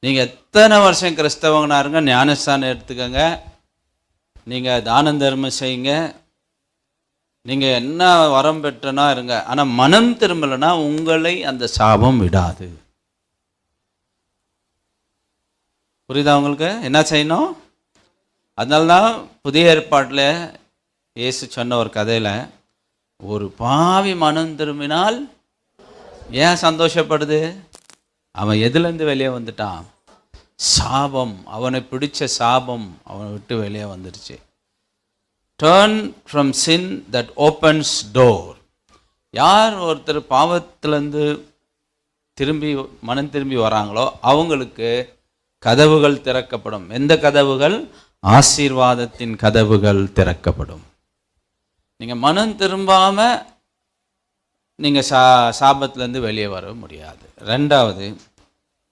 நீங்கள் எத்தனை வருஷம் கிறிஸ்தவங்கனா இருங்க, ஞானஸ்தானம் எடுத்துக்கோங்க, நீங்கள் தான தர்மம் செய்யுங்க, நீங்கள் என்ன வரம் பெற்றனா இருங்க, ஆனால் மனம் திரும்பலைன்னா உங்களை அந்த சாபம் விடாது. புரியுதா உங்களுக்கு? என்ன செய்யணும்? அதனால தான் புதிய ஏற்பாட்டில் இயேசு சொன்ன ஒரு கதையில், ஒரு பாவி மனம் திரும்பினால் ஏன் சந்தோஷப்படுது? அவன் எதுலேருந்து வெளியே வந்துட்டான்? சாபம், அவனை பிடிச்ச சாபம் அவனை விட்டு வெளியே வந்துடுச்சு. Turn from sin that opens door. யார் ஒருத்தர் பாவத்திலேருந்து மனம் திரும்பி வராங்களோ அவங்களுக்கு கதவுகள் திறக்கப்படும். எந்த கதவுகள்? ஆசீர்வாதத்தின் கதவுகள் திறக்கப்படும். நீங்கள் மனம் திரும்பாமல் நீங்கள் சாபத்திலேருந்து வெளியே வர முடியாது. ரெண்டாவது,